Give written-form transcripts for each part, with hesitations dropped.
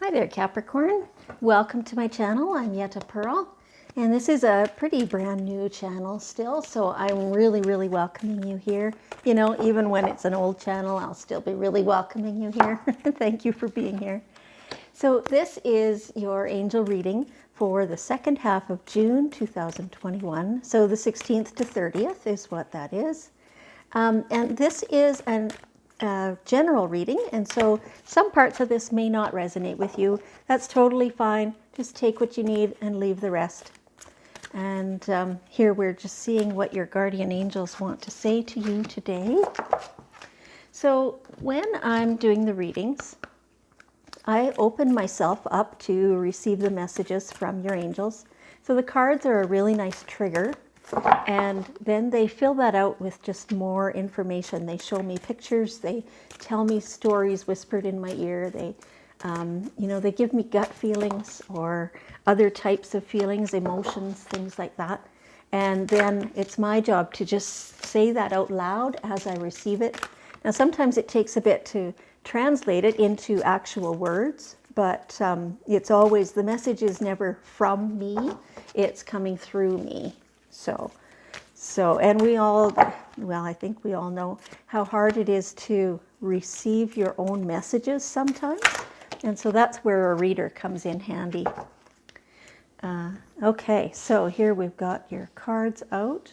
Hi there, Capricorn. Welcome to my channel. I'm Yetta Pearl, and this is a pretty brand new channel still, so I'm really welcoming you here. You know, even when it's an old channel, I'll still be really welcoming you here. Thank you for being here. So this is your angel reading for the second half of June 2021. So the 16th to 30th is what that is. And this is an general reading, and so some parts of this may not resonate with you. That's totally fine. Just take what you need and leave the rest. And here we're just seeing what your guardian angels want to say to you today. So when I'm doing the readings, I open myself up to receive the messages from your angels. So the cards are a really nice trigger. And then they fill that out with just more information. They show me pictures. They tell me stories whispered in my ear. They, they give me gut feelings or other types of feelings, emotions, things like that. And then it's my job to just say that out loud as I receive it. Now, sometimes it takes a bit to translate it into actual words, but it's always, the message is never from me. It's coming through me. So, and we all, well, I think we all know how hard it is to receive your own messages sometimes. And so that's where a reader comes in handy. Okay, so here we've got your cards out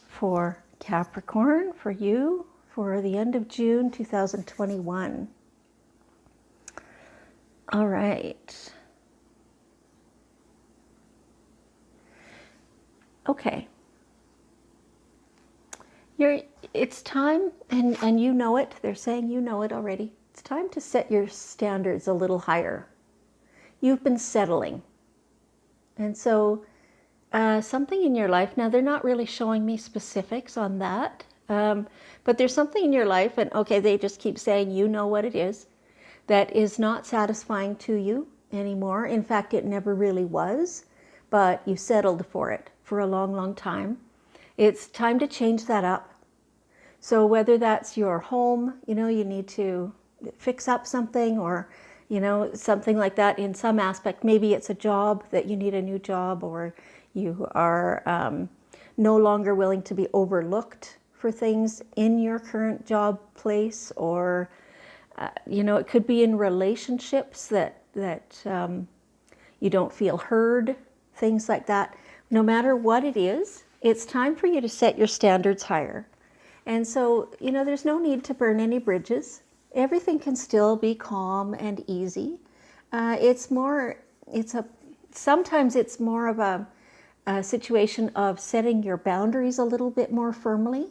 for Capricorn, for you, for the end of June 2021. All right. Okay. It's time, and you know it. They're saying you know it already. It's time to set your standards a little higher. You've been settling. And so something in your life, now they're not really showing me specifics on that, but there's something in your life, and okay, they just keep saying you know what it is, that is not satisfying to you anymore. In fact, it never really was, but you settled for it for a long time. It's time to change that up. So whether that's your home, you need to fix up something, or, something like that in some aspect. Maybe it's a job that you need a new job, or you are no longer willing to be overlooked for things in your current job place, or, it could be in relationships that you don't feel heard, things like that. No matter what it is, it's time for you to set your standards higher. And so, there's no need to burn any bridges. Everything can still be calm and easy. Sometimes it's more of a situation of setting your boundaries a little bit more firmly.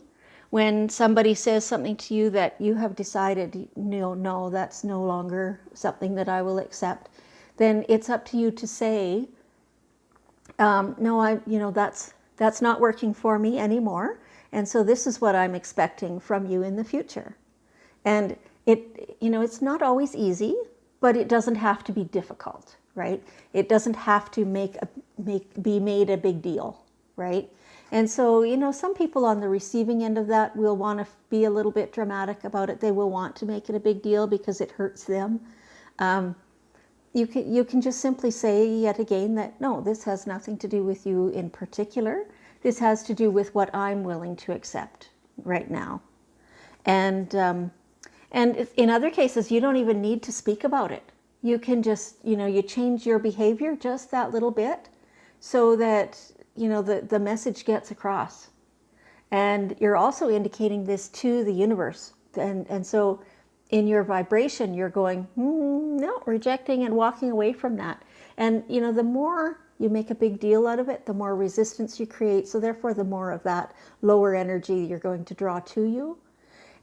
When somebody says something to you that you have decided, no, that's no longer something that I will accept, then it's up to you to say, no, that's not working for me anymore. And so this is what I'm expecting from you in the future. And it's not always easy, but it doesn't have to be difficult, right? It doesn't have to be made a big deal, right? And so, some people on the receiving end of that will want to be a little bit dramatic about it. They will want to make it a big deal because it hurts them. You can just simply say yet again that, no, this has nothing to do with you in particular. This has to do with what I'm willing to accept right now. And in other cases, you don't even need to speak about it. You can just, you change your behavior just that little bit so that, the message gets across. And you're also indicating this to the universe. And so in your vibration, you're going, no, rejecting and walking away from that. And, the more you make a big deal out of it, the more resistance you create. So therefore, the more of that lower energy you're going to draw to you.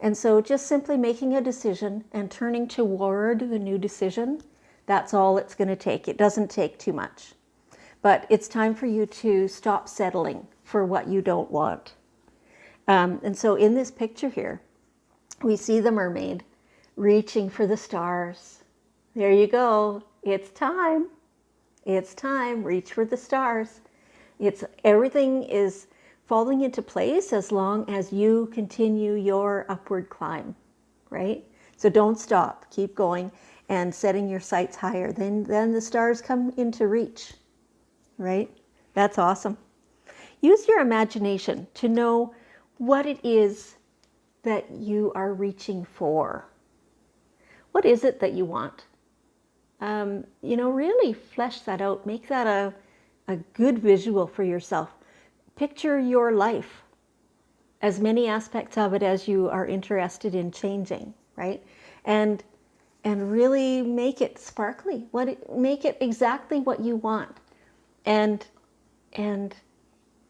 And so just simply making a decision and turning toward the new decision, that's all it's going to take. It doesn't take too much. But it's time for you to stop settling for what you don't want. And so in this picture here, we see the mermaid reaching for the stars. There you go. It's time. It's time. Reach for the stars. Everything is falling into place as long as you continue your upward climb, right? So don't stop. Keep going. and setting your sights higher. Then the stars come into reach, right? That's awesome. Use your imagination to know what it is that you are reaching for. What is it that you want? Really flesh that out. Make that a good visual for yourself. Picture your life, as many aspects of it as you are interested in changing, right? And really make it sparkly. Make it exactly what you want, and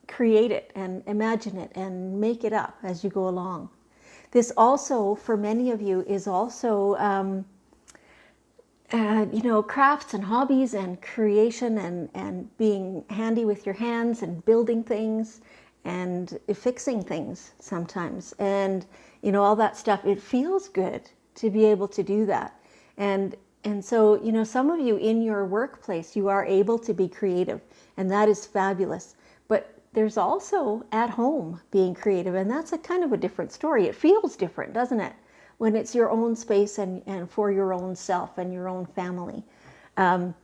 create it and imagine it and make it up as you go along. This also, for many of you, is also crafts and hobbies and creation and being handy with your hands and building things and fixing things sometimes. And, all that stuff, it feels good to be able to do that. And so, some of you in your workplace, you are able to be creative, and that is fabulous. But there's also at home being creative, and that's a kind of a different story. It feels different, doesn't it? When it's your own space and for your own self and your own family. And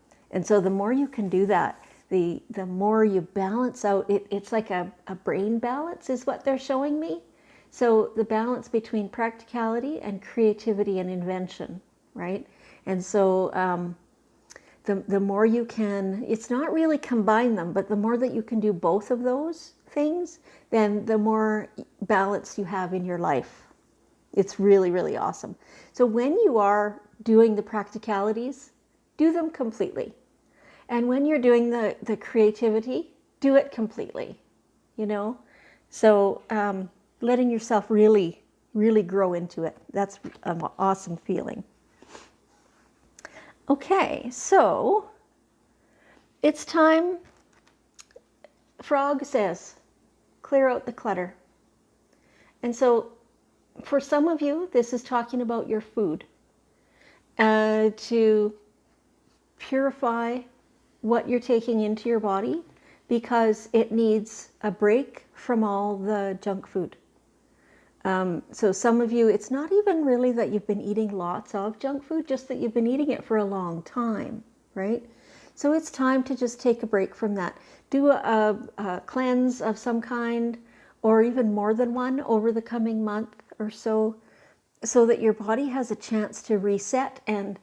so the more you can do that, the more you balance out. It's like a brain balance is what they're showing me. So the balance between practicality and creativity and invention, right? And so the more you can, it's not really combine them, but the more that you can do both of those things, then the more balance you have in your life. It's really, really awesome. So when you are doing the practicalities, do them completely. And when you're doing the creativity, do it completely, So letting yourself really, really grow into it. That's an awesome feeling. Okay, so it's time. Frog says, clear out the clutter. And so for some of you, this is talking about your food. To purify what you're taking into your body, because it needs a break from all the junk food. So some of you, it's not even really that you've been eating lots of junk food, just that you've been eating it for a long time, right? So it's time to just take a break from that. Do a cleanse of some kind, or even more than one over the coming month or so that your body has a chance to reset and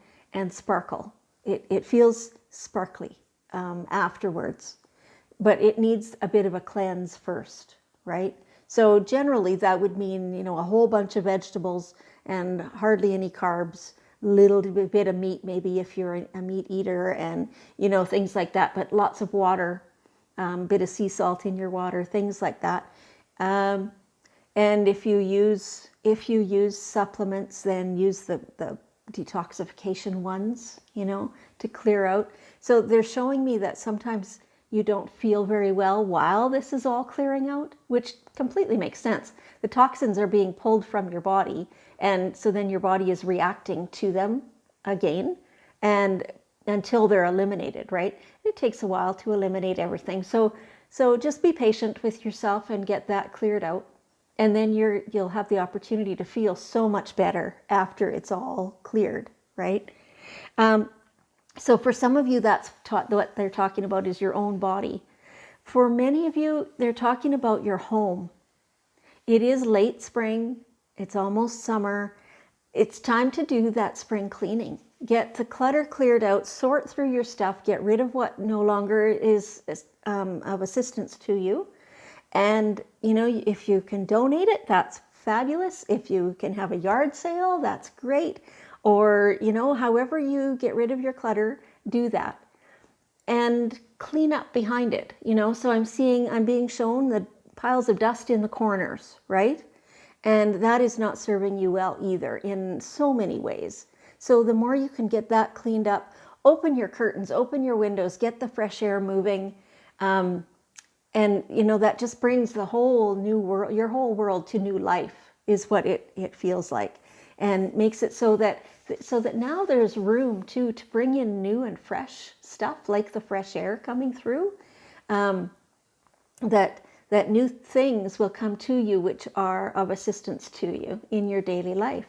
sparkle. It feels sparkly afterwards, but it needs a bit of a cleanse first, right? So generally that would mean, a whole bunch of vegetables and hardly any carbs, little bit of meat maybe if you're a meat eater, and, things like that, but lots of water, bit of sea salt in your water, things like that. And if you use supplements, then use the detoxification ones, to clear out. So they're showing me that sometimes you don't feel very well while this is all clearing out, which completely makes sense. The toxins are being pulled from your body, and so then your body is reacting to them again, and until they're eliminated, right? It takes a while to eliminate everything. So just be patient with yourself and get that cleared out. And then you'll have the opportunity to feel so much better after it's all cleared, right? So for some of you, that's what they're talking about is your own body. For many of you, they're talking about your home. It is late spring. It's almost summer. It's time to do that spring cleaning. Get the clutter cleared out, sort through your stuff, get rid of what no longer is of assistance to you. And, if you can donate it, that's fabulous. If you can have a yard sale, that's great. Or, however you get rid of your clutter, do that. And clean up behind it, So I'm being shown the piles of dust in the corners, right? And that is not serving you well either in so many ways. So the more you can get that cleaned up, open your curtains, open your windows, get the fresh air moving. And, that just brings the whole new world, your whole world to new life is what it feels like, and makes it so that now there's room to bring in new and fresh stuff, like the fresh air coming through, that new things will come to you which are of assistance to you in your daily life.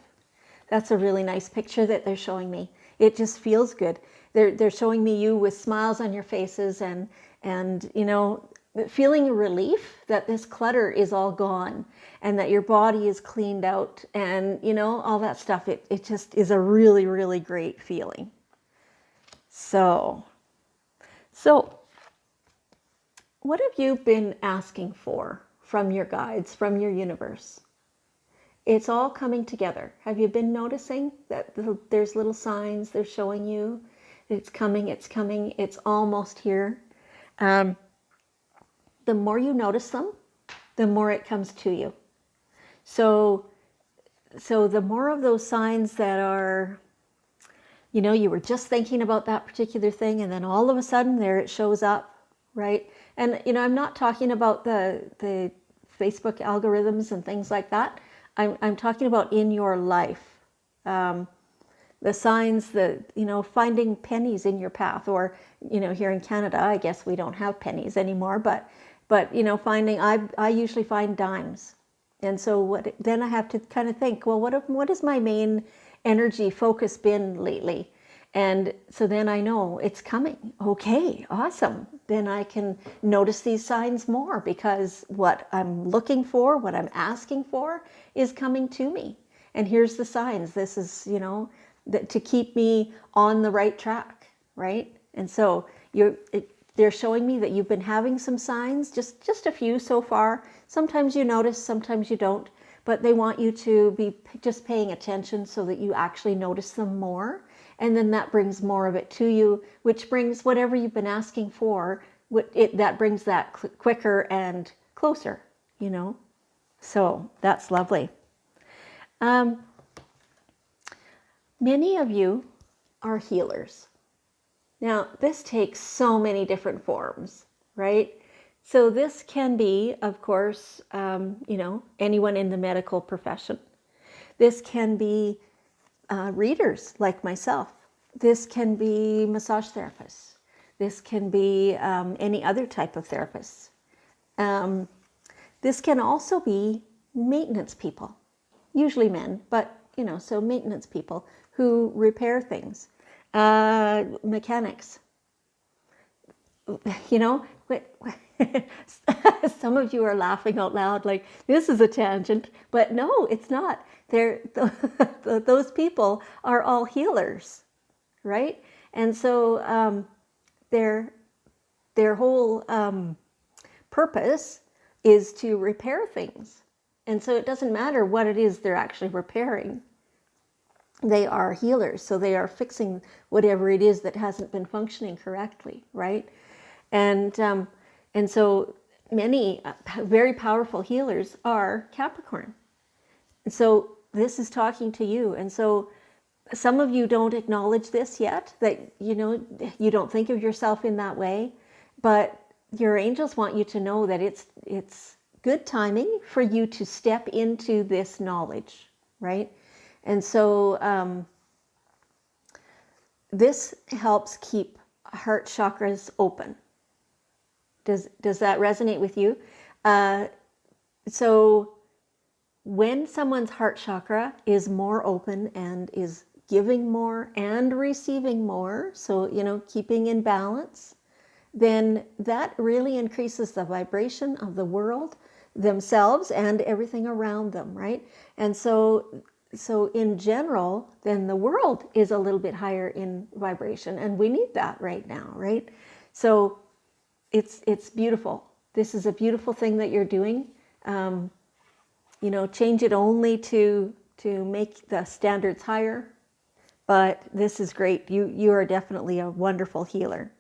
That's a really nice picture that they're showing me. It just feels good. They're showing me you with smiles on your faces, and you know, feeling relief that this clutter is all gone and that your body is cleaned out, and you know, all that stuff. It just is a really, really great feeling. So what have you been asking for from your guides, from your universe? It's all coming together. Have you been noticing that there's little signs they're showing you? It's coming, it's almost here. The more you notice them, the more it comes to you. So the more of those signs that are, you know, you were just thinking about that particular thing, and then all of a sudden there it shows up, right? And, you know, I'm not talking about the Facebook algorithms and things like that. I'm talking about in your life. The signs that, you know, finding pennies in your path, or, you know, here in Canada, I guess we don't have pennies anymore, but you know, finding, I usually find dimes. And so then I have to kind of think, well, what has my main energy focus been lately? And so then I know it's coming. Okay, awesome. Then I can notice these signs more, because what I'm looking for, what I'm asking for, is coming to me. And here's the signs. This is, you know, to keep me on the right track, right? And so they're showing me that you've been having some signs, just a few so far. Sometimes you notice, sometimes you don't, but they want you to be just paying attention so that you actually notice them more. And then that brings more of it to you, which brings whatever you've been asking for, that brings that quicker and closer, you know? So that's lovely. Many of you are healers. Now, this takes so many different forms, right? So this can be, of course, you know, anyone in the medical profession. This can be readers like myself. This can be massage therapists. This can be any other type of therapists. This can also be maintenance people, usually men, but, you know, so maintenance people who repair things, mechanics. You know, some of you are laughing out loud like, this is a tangent, but no, it's not. Those people are all healers, right? And so their whole purpose is to repair things. And so it doesn't matter what it is they're actually repairing. They are healers, so they are fixing whatever it is that hasn't been functioning correctly, right? And so many very powerful healers are Capricorn. And so this is talking to you. And so some of you don't acknowledge this yet, that, you know, you don't think of yourself in that way, but your angels want you to know that it's good timing for you to step into this knowledge, right? And so this helps keep heart chakras open. Does that resonate with you? So when someone's heart chakra is more open and is giving more and receiving more, so, you know, keeping in balance, then that really increases the vibration of the world, themselves, and everything around them, right? And so in general, then the world is a little bit higher in vibration, and we need that right now, right? So it's beautiful. This is a beautiful thing that you're doing. You know, change it only to make the standards higher, but this is great. You are definitely a wonderful healer.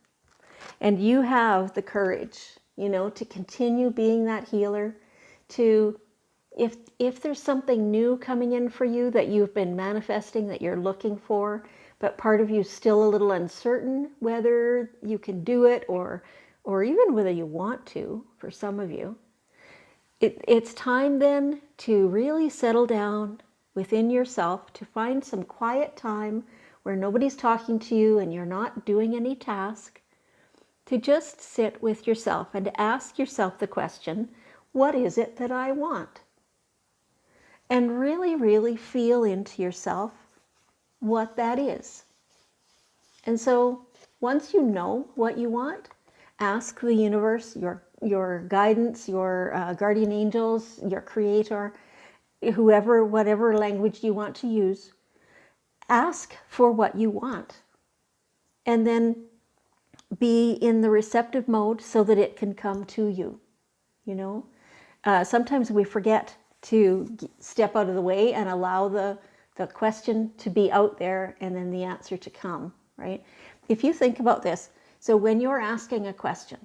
And you have the courage, you know, to continue being that healer, to, if there's something new coming in for you that you've been manifesting, that you're looking for, but part of you is still a little uncertain whether you can do it, or even whether you want to, for some of you, it's time then to really settle down within yourself, to find some quiet time where nobody's talking to you and you're not doing any task, to just sit with yourself and ask yourself the question, what is it that I want? And really, really feel into yourself what that is. And so once you know what you want, ask the universe, your guidance, your guardian angels, your creator, whoever, whatever language you want to use, ask for what you want. And then be in the receptive mode so that it can come to you. You know, sometimes we forget to step out of the way and allow the question to be out there and then the answer to come, right? If you think about this, so when you're asking a question,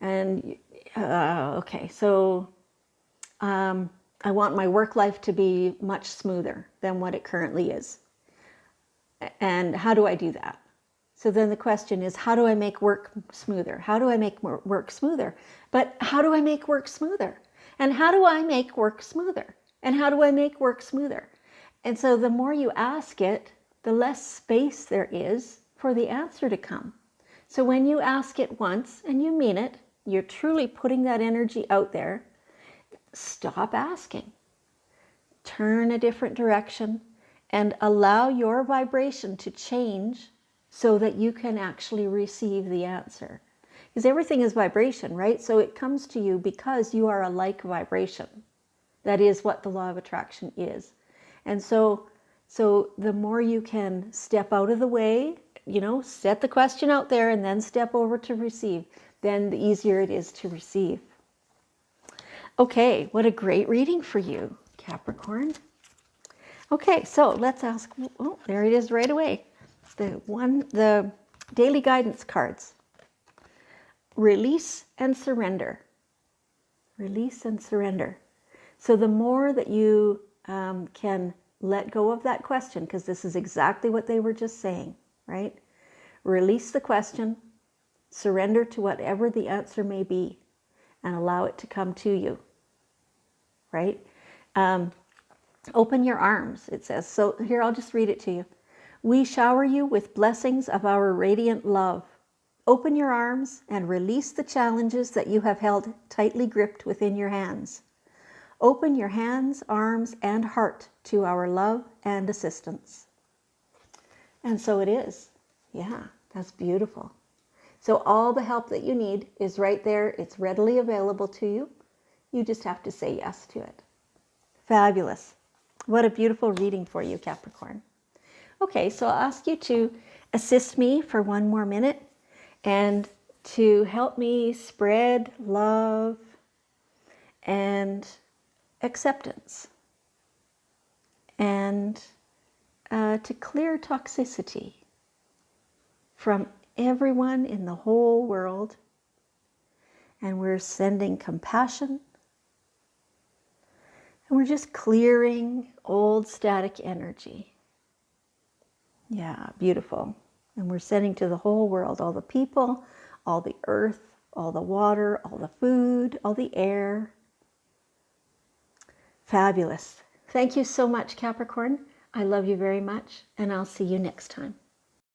and okay, so I want my work life to be much smoother than what it currently is. And how do I do that? So then the question is, how do I make work smoother? How do I make work smoother? But how do I make work smoother? And how do I make work smoother? And how do I make work smoother? And so the more you ask it, the less space there is for the answer to come. So when you ask it once and you mean it, you're truly putting that energy out there, stop asking. Turn a different direction and allow your vibration to change so that you can actually receive the answer. Because everything is vibration, right? So it comes to you because you are a like vibration. That is what the law of attraction is. And so the more you can step out of the way, you know, set the question out there and then step over to receive, then the easier it is to receive. Okay, what a great reading for you, Capricorn. Okay, so let's ask, oh, there it is right away. The daily guidance cards. Release and surrender. Release and surrender. So the more that you can let go of that question, because this is exactly what they were just saying, right? Release the question, surrender to whatever the answer may be, and allow it to come to you, right? Open your arms, it says. So here, I'll just read it to you. We shower you with blessings of our radiant love. Open your arms and release the challenges that you have held tightly gripped within your hands. Open your hands, arms, and heart to our love and assistance. And so it is. Yeah, that's beautiful. So all the help that you need is right there. It's readily available to you. You just have to say yes to it. Fabulous. What a beautiful reading for you, Capricorn. Okay, so I'll ask you to assist me for one more minute and to help me spread love and acceptance and to clear toxicity from everyone in the whole world. And we're sending compassion. And we're just clearing old static energy. Yeah, beautiful. And we're sending to the whole world, all the people, all the earth, all the water, all the food, all the air. Fabulous. Thank you so much, Capricorn. I love you very much, and I'll see you next time.